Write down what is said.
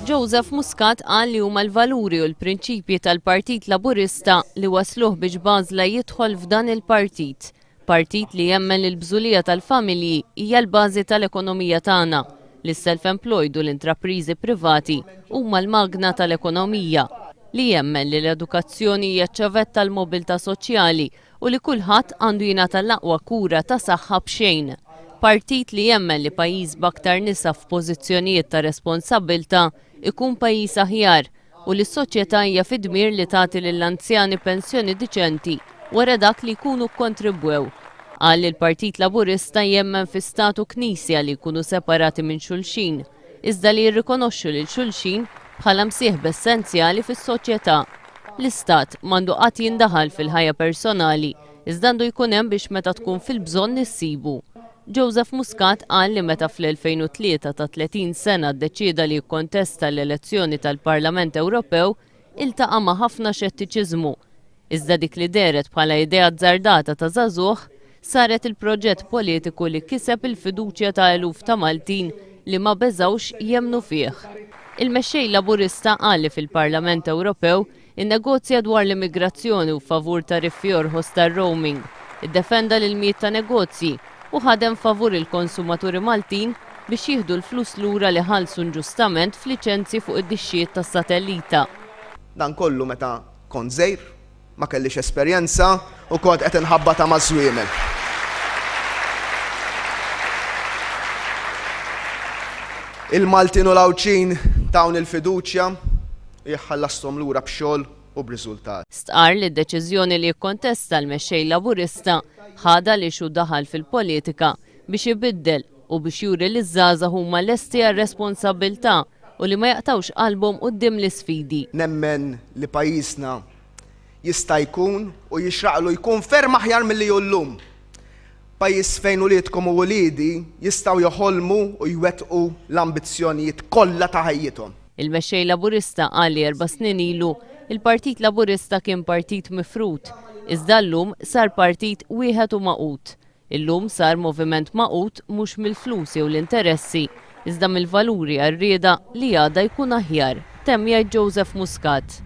Joseph Muscat qal li huma l-valuri u l-prinċipji tal-Partit Laburista li wasluh biex Bażla jidħol f'dan il-partit. Partit li jemmen li l-bżulija tal-familji hija l-bażi tal-ekonomija tagħna, li s-self-employed u l-intrapriżi privati huma l-magna tal-ekonomija, li jemmen li l-edukazzjoni hija ċavetta tal-mobilità soċjali u li kulħadd għandu jingħata l-aqwa kura ta' saħħa b'xejn. Partit li jemmen li pajjiż b'aktar nisa f'pożizzjonijiet ta' responsabilta ikun pajjiż aħjar u li s-soċjetà hija fid-dmir li tagħti lill-anzjani pensjoni diċenti wara dak li jkunu kontribwew. Qal li l-Partit Laburista jemmen fi statu knisja li jkunu separati minn xulxin, iżda li jirrikonoxxu lil xulxin bħala msieħb essenzjali fis-soċjetà. L-istat m'għandu qatt jindaħal fil-ħajja personali, iżda għandu jkun hemm biex meta tkun fil-bżonn nissibu. Joseph Muscat qal li meta fl-2003 ta' 30 sena ddeċieda li jikkontesta l-elezzjoni tal-Parlament Ewropew iltaqa' ma' ħafna xettiċiżmu. Iżda dik li deret bħala idea żardata ta' żagħżugħ saret il-proġett politiku li kiseb il-fiduċja ta' eluf ta' Maltin li ma beżawx jemmnu fih. Il-mexxej Laburista qal li fil-Parlament Ewropew innegozja dwar l-immigrazzjoni u favur tariffi orħos tar-roaming, iddefenda l-miet ta' negozji u ħadem favur il-konsumaturi Maltin biex jieħdu l-flus lura li ħallsu inġustament f'liċenzji fuq id-dixxiet tas-satellita. Dan kollu meta kont żgħir, ma kellix esperjenza u kont qed inħabbata ma' żwiemel. Il-Maltin u l-Awċin tawn il-fiduċja jħallasthom lura b'xogħol u b'riżultat. Stqar li d-deċiżjoni li jikkontesta l-mexxej Laburista ħada li xu daħal fil-politika biex ibiddel u biex juri li żgħażagħ huma lesti għar-responsabbiltà u li ma jaqtawx qalbhom quddiem l-isfidi. Nemmen li pajjiżna jista' jkun u jixraqlu jkun ferm aħjar milli hu llum. Pajjiż fejn uliedkom u wliedi jistgħu joħolmu u jwettqu l-ambizzjonijiet kollha ta' ħajjithom. Il-mexxej Laburista qal li 4 snin ilu il-Partit Laburista kien partit mifrut, iżda llum sar partit wieħed u maqut. Illum sar moviment maqut mhux mill-flus jew l-interessi, iżda mill-valuri għar-rieda li għadha jkun aħjar, temm jgħid Joseph Muscat.